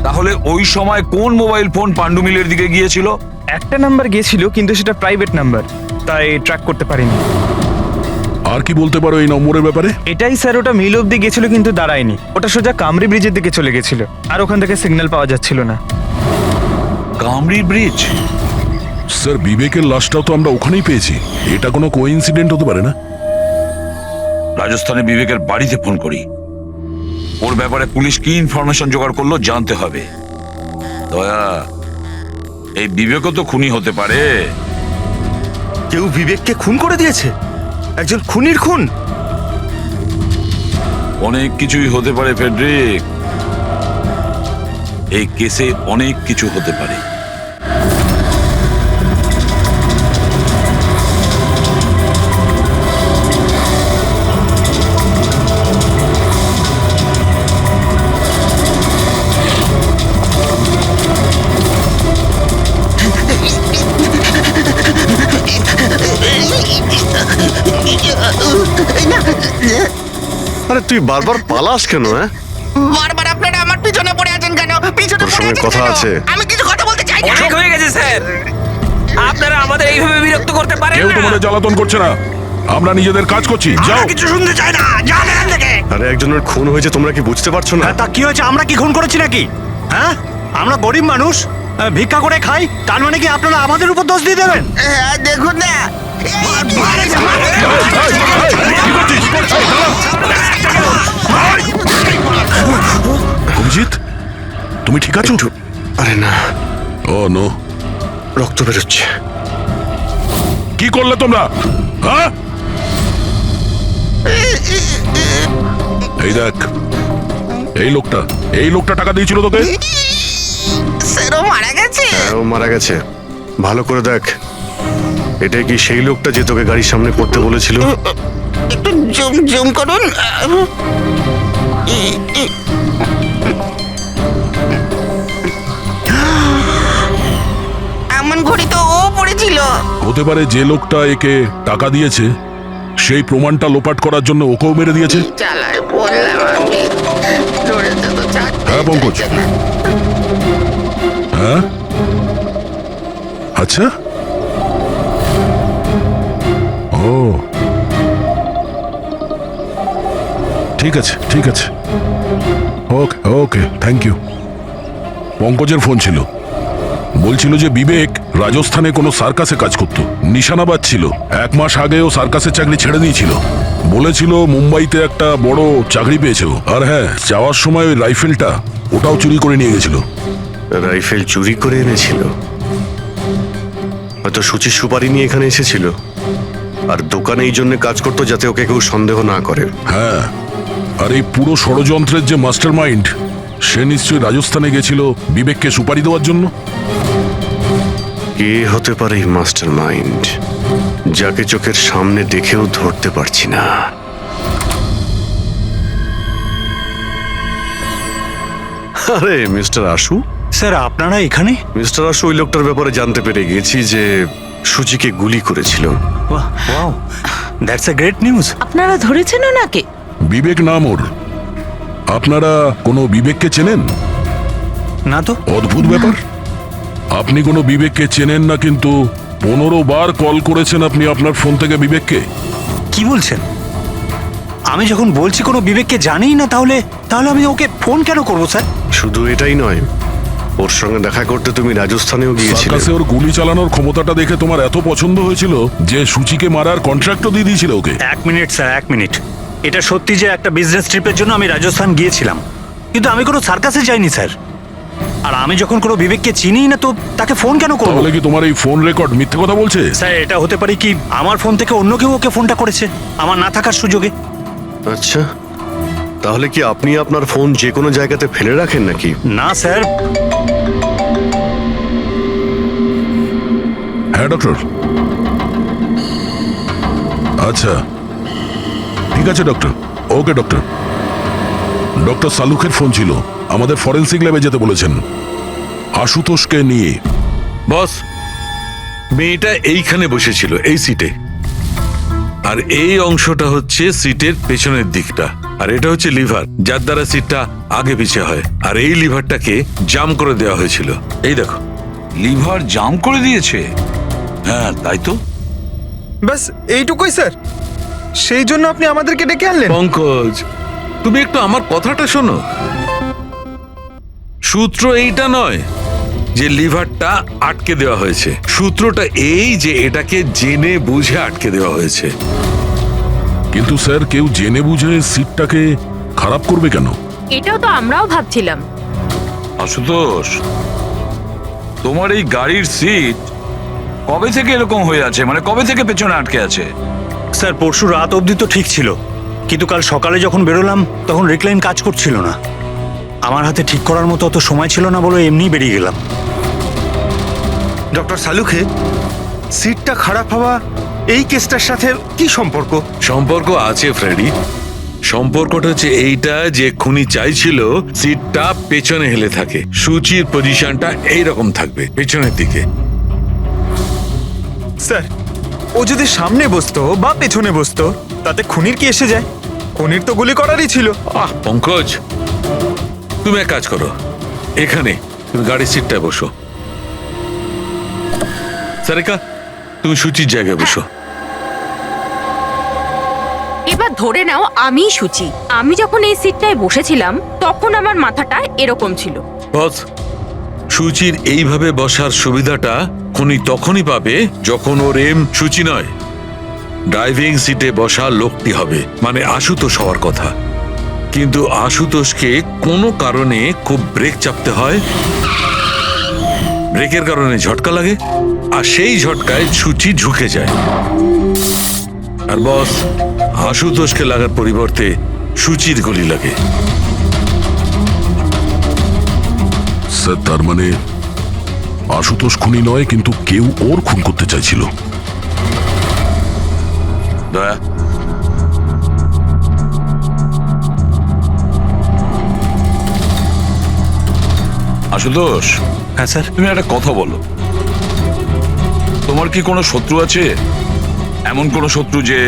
তাহলে ওই সময় কোন মোবাইল ফোন পাণ্ডু মিলের দিকে গিয়েছিল? একটা নাম্বার গিয়েছিল, কিন্তু সেটা প্রাইভেট নাম্বার, তাই ট্র্যাক করতে পারিনি। আর কি বলতে পারো এই নম্বরের ব্যাপারে? এটাই স্যার, ওটা মিল অব্দি গেছিল কিন্তু দাঁড়ায়নি, ওটা সোজা কামরি ব্রিজের দিকে চলে গেছিল, আর ওখান থেকে সিগন্যাল পাওয়া যাচ্ছিল না। কামরি ব্রিজ? স্যার, বিবেকের লাশটাও তো আমরা ওখানেই পেয়েছি, এটা কোনো কোইন্সিডেন্ট হতে পারে না? রাজস্থানে বিবেকের বাড়িতে ফোন করি, ওর ব্যাপারে পুলিশ কি ইনফরমেশন জোগাড় করলো জানতে হবে। দয়া, এই বিবেকও তো খুনি হতে পারে। কেউ বিবেককে খুন করে দিয়েছে? একজন খুনির খুন? অনেক কিছুই হতে পারে ফেডরিক, এই কেসে অনেক কিছু হতে পারে। আরে তুই বারবার পালাস কেন? হ্যাঁ, বারবার আপনারা আমার পিছনে পড়ে আছেন কেন? পিছনে তোর পড়ে সঙ্গে আছেন কথা কেন? আছে। আমি কিছু কথা বলতে চাই না। অনেক হয়ে গেছে স্যার, আপনারা আমাদের এইভাবে বিরক্ত করতে পারেন কেউ না। তোমাদের জ্বালাতন করছে না, আমরা নিজেদের কাজ করছি, যাও। কিছু শুনতে চাই না, যান এখান থেকে। আরে একজনের খুন হয়েছে, তোমরা কি বুঝতে পারছো না? তা কি হয়েছে? আমরা কি খুন করেছি নাকি? হ্যাঁ, আমরা গরিব মানুষ, ভিক্ষা করে খাই, তার মানে কি আপনারা আমাদের উপর দোষ দিয়ে দেবেন? হ্যাঁ, দেখুন না। অভিজিৎ, তুমি ঠিক আছো? আরে না, ও নো, রক্ত বেরোচ্ছে। কি করলে তোমরা? হ্যাঁ, এই দেখ, এই লোকটা টাকা দিয়েছিল তোকে। সেরো মারা গেছে? হ্যাঁ, ও মারা গেছে। ভালো করে দেখ, এটা কি সেই লোকটা যে তোকে গাড়ির সামনে পড়তে বলেছিল? একটু জুম জুম করুন। এমন ঘড়ি তো ও পড়েছিল। হতে পারে যে লোকটা একে টাকা দিয়েছে সেই প্রমাণটা লোপাট করার জন্য ওকেও মেরে দিয়েছে। চালায় বললাম আমি, ধরেছে তো ছাড়। হ্যাঁ পঙ্কজ, হ্যাঁ, আচ্ছা, ও ঠিক আছে, ঠিক আছে, ওকে ওকে, থ্যাংক ইউ। পঙ্কজের ফোন ছিল, বলছিল যে বিবেক রাজস্থানে কোনো সার্কাসে কাজ করত, নিশানাবাদ ছিল। 1 মাস আগেও সার্কাসের চাকরি ছেড়ে দিয়েছিল, বলেছিল মুম্বাইতে একটা বড় চাকরি পেয়েছে ও। আর হ্যাঁ, যাওয়ার সময় ওই রাইফেলটা ওটাও চুরি করে নিয়ে গেছিল। রাইফেল চুরি করে এনেছিল? হয়তো সুচির সুপারি নিয়ে এখানে এসেছিল, আর দোকানে এই জন্য কাজ করতো যাতে ওকে কেউ সন্দেহ না করে। হ্যাঁ, আর এই পুরো ষড়যন্ত্রের যে মাস্টার মাইন্ড সে নিশ্চয়ই রাজস্থানে গেছিল বিবেককে সুপারি দেওয়ার জন্য। কে হতে পারে এই মাস্টার মাইন্ড, যাকে চোখের সামনে দেখেও ধরতে পারছি না? আরে মিস্টার আশু। স্যার আপনারা এখানে? মিস্টার আশু, ওই লোকটার ব্যাপারে জানতে পেরে গেছি যে সূচিকে গুলি করেছিল। Wow, that's a great news. আপনারা ধরেছেন ওনাকে? বিবেক নাম ওর। আপনারা কোনো বিবেককে চেনেন? না তো। অদ্ভুত ব্যাপার, আপনি কোনো বিবেককে চেনেন না, কিন্তু 15 বার কল করেছেন আপনি আপনার ফোন থেকে বিবেককে। কি বলছেন? আমি যখন বলছি কোনো বিবেককে জানিই না, তাহলে আমি ওকে ফোন কেন করব স্যার? শুধু এটাই নয়, ওর সঙ্গে দেখা করতে তুমি রাজস্থানেও গিয়েছিলে। সার্কাসে ওর গুলি চালানোর ক্ষমতাটা দেখে তোমার এত পছন্দ হয়েছিল যে সূচিকে মারার কন্ট্রাক্টও দিয়ে দিয়েছিল ওকে। 1 মিনিট স্যার, 1 মিনিট। এটা সত্যি যে একটা বিজনেস ট্রিপের জন্য আমি রাজস্থান গিয়েছিলাম, কিন্তু আমি কোনো সার্কাসে যাইনি স্যার। আর আমি যখন কোনো বিবেককে চিনিই না, তো তাকে ফোন কেন করব? তাহলে কি তোমার এই ফোন রেকর্ড মিথ্যে কথা বলছে? স্যার এটা হতে পারে কি আমার ফোন থেকে অন্য কেউ ওকে ফোনটা করেছে আমার না থাকার সুযোগে। আচ্ছা, তাহলে কি আপনি আপনার ফোন যে কোনো জায়গাতে ফেলে রাখেন নাকি? না স্যার। হ্যাঁ ডক্টর। আচ্ছা ঠিক আছে ডক্টর। ওকে ডক্টর। ডক্টর সালুখের ফোন ছিল, আমাদের ফরেন্সিক ল্যাবে যেতে বলেছেন আশুতোষকে নিয়ে। বস, মেয়েটা এইখানে বসেছিল এই সিটে, আর এই অংশটা হচ্ছে সিটের পেছনের দিকটা, আর এটা হচ্ছে লিভার, যার দ্বারা সিটটা আগে পিছে হয়, আর এই লিভারটাকে জাম করে দেওয়া হয়েছিল। এই দেখো। লিভার জাম করে দিয়েছে? হ্যাঁ তাই তো। ব্যাস এইটুকুই স্যার, সেই জন্য আপনি আমাদেরকে ডেকে আনলেন? পঙ্কজ, তুমি একটু আমার কথাটা শোনো। সূত্র এইটা নয় যে লিভারটা আটকে দেওয়া হয়েছে, সূত্রটা এই যে এটাকে জেনে বুঝে আটকে দেওয়া হয়েছে। কিন্তু স্যার, কেউ জেনে বুঝে সিটটাকে খারাপ করবে কেন? এটাও তো আমরাও ভাবছিলাম। আশুতোষ, তোমার এই গাড়ির সিট কবে থেকে এরকম হয়ে আছে? মানে কবে থেকে পেছনে আটকে আছে? স্যার পরশু রাত অবধি তো ঠিক ছিল, কিন্তু কাল সকালে যখন বেরোলাম তখন রিক্লাইন কাজ করছিল না। আমার হাতে ঠিক করার মতো অত সময় ছিল না বলে এমনি বেরিয়ে গেলাম। ডক্টর সালুখে, সিটটা খারাপ হওয়া এই কেসটার সাথে কি সম্পর্ক? সম্পর্ক আছে ফ্রেডি। সম্পর্কটা হচ্ছে এইটা যে খুনি চাইছিল সিটটা পেছনে হেলে থাকে, সূচির পজিশনটা এইরকম থাকবে পেছনের দিকে। স্যার, ও যদি সামনে বসতো বা পেছনে বসতো তাতে খুনির কি এসে যায়? খুনির তো গুলি করারই ছিল। পঙ্কজ, তুমি এক কাজ করো, এখানে তুমি গাড়ির সিটটায় বসো। সারিকা, তুমি সূচির জায়গায় বসো। এবার ধরে নাও আমি সুচি। আমি যখন এই সিটটায় বসেছিলাম তখন আমার মাথাটা এরকম ছিল। বস, সূচির এইভাবে বসার সুবিধাটা খুনি তখনই পাবে যখন ওর এম সূচি নয়, ড্রাইভিং সিটে বসা লোকটি হবে, মানে আশুতোষ হওয়ার কথা। কিন্তু আশুতোষকে কোনো কারণে খুব ব্রেক চাপতে হয়, ব্রেকের কারণে ঝটকা লাগে, আর সেই ঝটকায় সূচি ঝুঁকে যায়। আর বস, আশুতোষকে লাগার পরিবর্তে সূচির গুলি লাগে। স্যার, তার মানে আশুতোষ খুনি নয়, কিন্তু কেউ ওর খুন করতে চাইছিল। দয়া, আশুতোষ। হ্যাঁ স্যার। তুমি একটা কথা বলো, তোমার কি কোনো শত্রু আছে? এমন কোনো শত্রু যে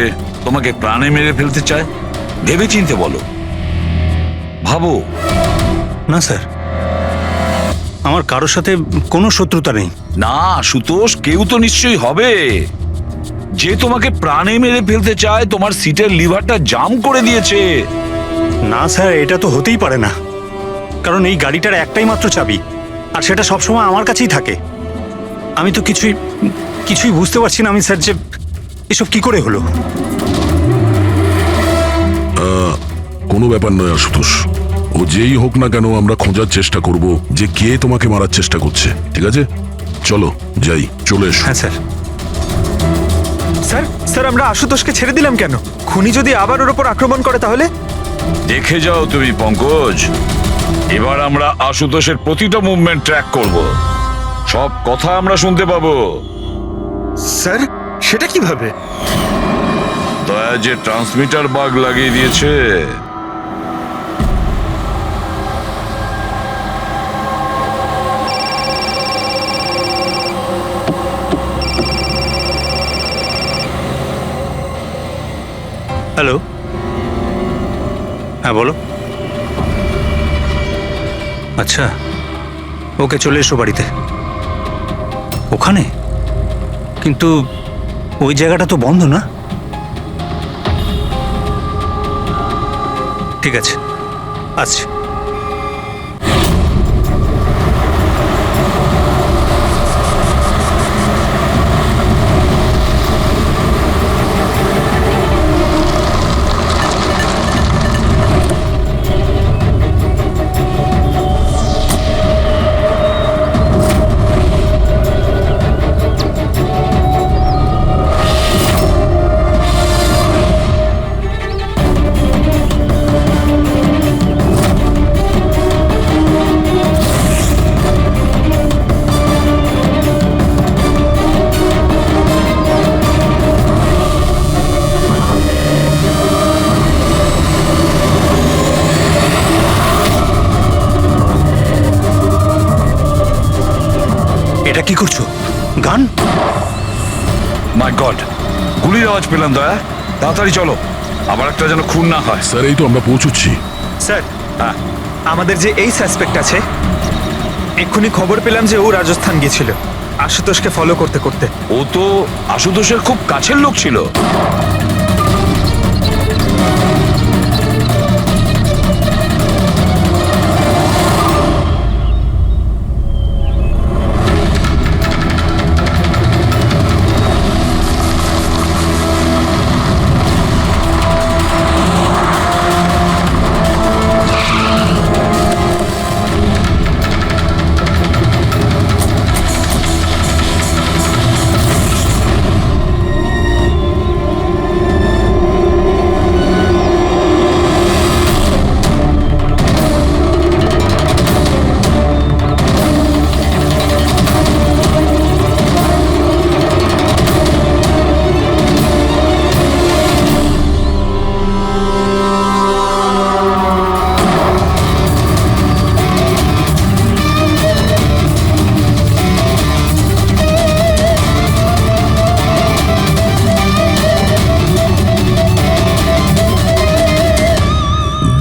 তোমাকে প্রাণে মেরে ফেলতে চায়? ভেবে চিনতে বলো, ভাবো। না স্যার, আমার কারোর সাথে কোনো শত্রুতা নেই। না আশুতোষ, কেউ তো নিশ্চয়ই হবে যে তোমাকে প্রাণে মেরে ফেলতে চায়, তোমার সিটের লিভারটা জাম করে দিয়েছে। না স্যার, এটা তো হতেই পারে না, কারণ এই গাড়িটার একটাই মাত্র চাবি, আর সেটা সবসময় আমার কাছেই থাকে। আমি তো কিছুই বুঝতে পারছি না আমি স্যার, যে এসব কি করে হলো। কোনো ব্যাপার নয় আশুতোষ, ও যেই হোক না কেন আমরা খোঁজার চেষ্টা করব যে কে তোমাকে মারার চেষ্টা করছে। ঠিক আছে, চলো যাই, চলে এসো। হ্যাঁ স্যার। স্যার, স্যার আমরা আশুতোষকে ছেড়ে দিলাম কেন? খুনি যদি আবার ওর উপর আক্রমণ করে তাহলে? দেখে যাও তুমি পঙ্কজ, এবার আমরা আশুতোষের প্রতিটা মুভমেন্ট ট্র্যাক করব। সব কথা আমরা শুনতে পাবো। স্যার সেটা কিভাবে? দয়া যে ট্রান্সমিটার বাগ লাগিয়ে দিয়েছে। হ্যালো, হ্যাঁ বলো। আচ্ছা, ওকে চলে এসো বাড়িতে। ওখানে? কিন্তু ওই জায়গাটা তো বন্ধ না? ঠিক আছে, আসছি। এটা কি করছো? গান? মাই গড, গুলির আওয়াজ পেলাম দয়া। তাড়াতাড়ি চলো, আবার একটা যেন খুন না হয়। স্যার এই তো আমরা পৌঁছচ্ছি। স্যার, হ্যাঁ, আমাদের যে এই সাসপেক্ট আছে, এক্ষুনি খবর পেলাম যে ও রাজস্থান গিয়েছিল আশুতোষকে ফলো করতে করতে। ও তো আশুতোষের খুব কাছের লোক ছিল।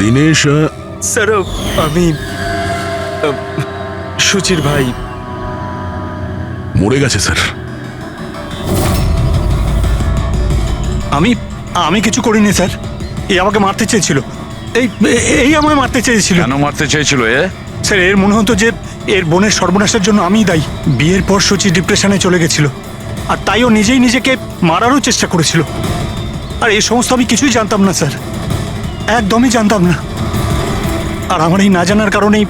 দিনেশ, স্যার, আমি সুচির ভাই। মরে গেছে স্যার। আমি আমি কিছু করিনি স্যার। এ আমাকে মারতে চেয়েছিল। এই এই আমায় মারতে চেয়েছিল। কেন মারতে চেয়েছিল এ? স্যার, এর মনে হতো যে এর বোনের সর্বনাশের জন্য আমিই দায়ী। বিয়ের পর সুচি ডিপ্রেশনে চলে গেছিল, আর তাই ও নিজেই নিজেকে মারারও চেষ্টা করেছিল। আর এই সমস্ত আমি কিছুই জানতাম না স্যার, একদমই জানতাম না। আর আমার এই না জানার কারণেই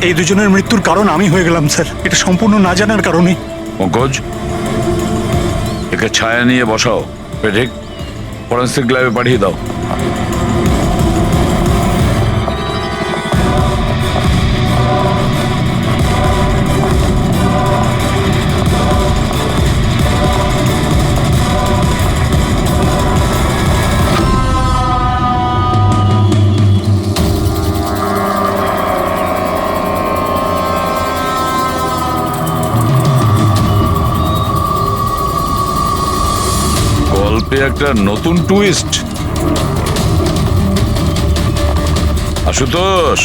এই দুজনের মৃত্যুর কারণ আমি হয়ে গেলাম স্যার। এটা সম্পূর্ণ না জানার কারণে। পঙ্কজ, একে ছায়া নিয়ে বসাও, পেটেক ফরেন্সিক ল্যাবে পাঠিয়ে দাও। গল্পে একটা নতুন টুইস্ট। আশুতোষ,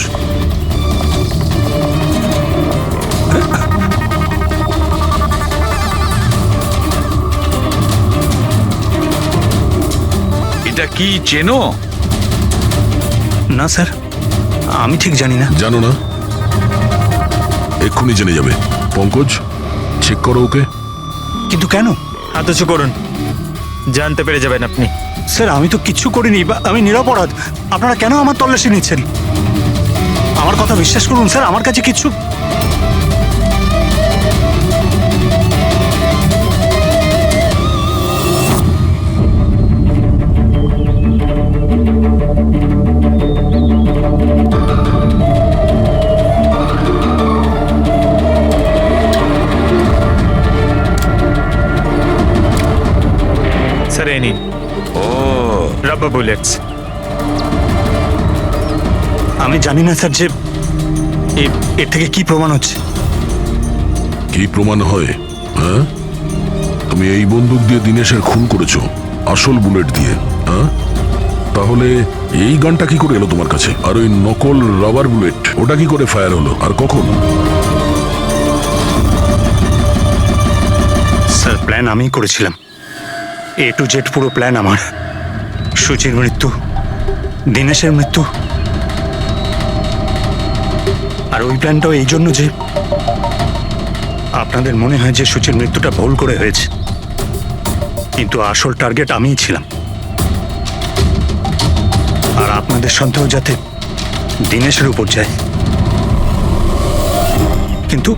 এটা কি চেনো? না স্যার, আমি ঠিক জানি না। জানো না? এক্ষুনি জেনে যাবে। পঙ্কজ, চেক করো ওকে। কিন্তু কেন? হাত উঁচু করুন, জানতে পেরে যাবেন আপনি। স্যার, আমি তো কিচ্ছু করিনি, আমি নিরপরাধ। আপনারা কেন আমার তল্লাশি নিচ্ছেন? আমার কথা বিশ্বাস করুন স্যার, আমার কাছে কিছু। Rubber bullets. আমি জানি না স্যার যে এর থেকে কি প্রমাণ হচ্ছে। কি প্রমাণ হয়? হ্যাঁ, তুমি এই বন্দুক দিয়ে দিনেশের খুন করেছো, আসল বুলেট দিয়ে। হ্যাঁ, তাহলে এই গানটা কি করে এলো তোমার কাছে? আর ওই নকল রাবার বুলেট ওটা কি করে ফায়ার হলো আর কখন? স্যার প্ল্যান আমিই করেছিলাম, A to Z পুরো প্ল্যান আমার। সুচির মৃত্যু, দিনেশের মৃত্যু, আর ওই প্ল্যানটাও এই জন্য যে আপনাদের মনে হয় যে সুচির মৃত্যুটা ভুল করে হয়েছে, কিন্তু আসল টার্গেট আমিই ছিলাম। আর আপনাদের সন্দেহ যাতে দিনেশের উপর যায়, কিন্তু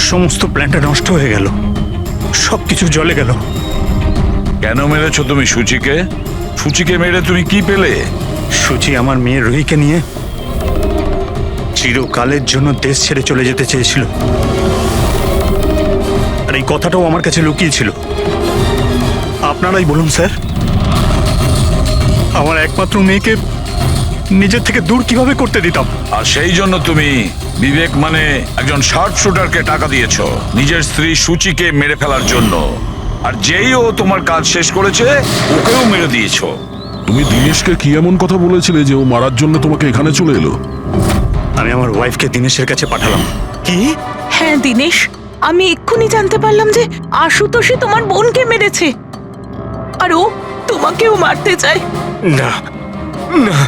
সমস্ত প্ল্যানটা নষ্ট হয়ে গেল, সবকিছু জ্বলে গেল। কেন মেরেছো তুমি সুচিকে? সুচিকে মেরে তুমি কি পেলে? সুচি আমার মেয়ে রুহিকে নিয়ে চিরকালের জন্য দেশ ছেড়ে চলে যেতে চেয়েছিল, আর এই কথাটাও আমার কাছে লুকিয়ে ছিল। আপনারাই বলুন স্যার, আমার একমাত্র মেয়েকে নিজের থেকে দূর কিভাবে করতে দিতাম? আর সেই জন্য তুমি বিবেক মানে একজন শার্প শুটারকে টাকা দিয়েছো নিজের স্ত্রী সুচিকে মেরে ফেলার জন্য, আর যেই ও তোমার কাজ শেষ করেছে ওকেও মেরে দিয়েছো। তুমি দিনেশকে কি এমন কথা বলেছিলে যে ও মারার জন্য তোমাকে এখানে চলে এলো? আমি আমার ওয়াইফকে দিনেশের কাছে পাঠালাম। কি? হ্যাঁ দিনেশ, আমি এক্ষুনি জানতে পারলাম যে আশুতোষই তোমার বোনকে মেরেছে, আর ও তোমাকেও মারতে চায়। না না,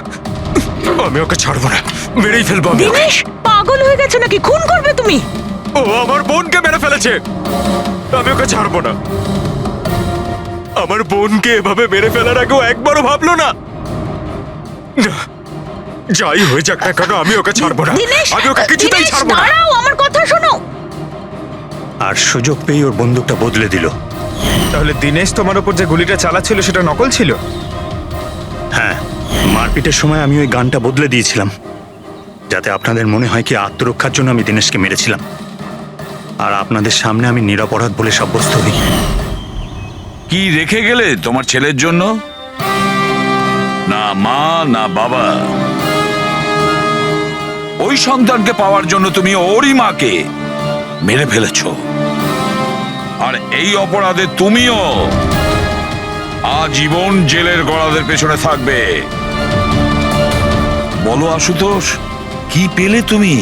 আমি ওকে ছাড়বো না, মেরেই ফেলবো আমি ওকে। দিনেশ, পাগল হয়ে গেছো নাকি? খুন করবে তুমি? ও আমার বোনকে মেরে ফেলেছে, আমি ওকে ছাড়বো না। আমার বোনকে এভাবে মেরে ফেলার আগেও একবারও ভাবলো না। না, যাই হয়ে যাক না কেন আমি ওকে ছাড়বো না, দিনেশ, আমি ওকে কিছুতেই দিনেশ, ছাড়বো না। দাঁড়াও, আমার কথা শোনো। আর সুযোগ পেয়ে ওর বন্দুকটা বদলে দিল। তাহলে দিনেশ তোমার উপর যে গুলিটা চালাচ্ছিল সেটা নকল ছিল? হ্যাঁ, মারপিটের সময় আমি ওই গানটা বদলে দিয়েছিলাম, যাতে আপনাদের মনে হয় কি আত্মরক্ষার জন্য আমি দিনেশকে মেরেছিলাম, আর আপনাদের সামনে আমি নিরপরাধ বলে সাব্যস্ত হই। কি রেখে গেলে তোমার ছেলের জন্য? না মা না বাবা। ওই সন্তানকে পাওয়ার জন্য তুমি ওরই মাকে মেরে ফেলেছো, আর এই অপরাধে তুমিও আজীবন জেলের গড়াদের পেছনে থাকবে। বলো আশুতোষ, কি পেলে তুমি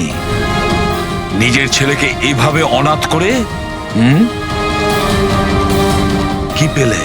নিজের ছেলেকে এভাবে অনাথ করে? কি পেলে?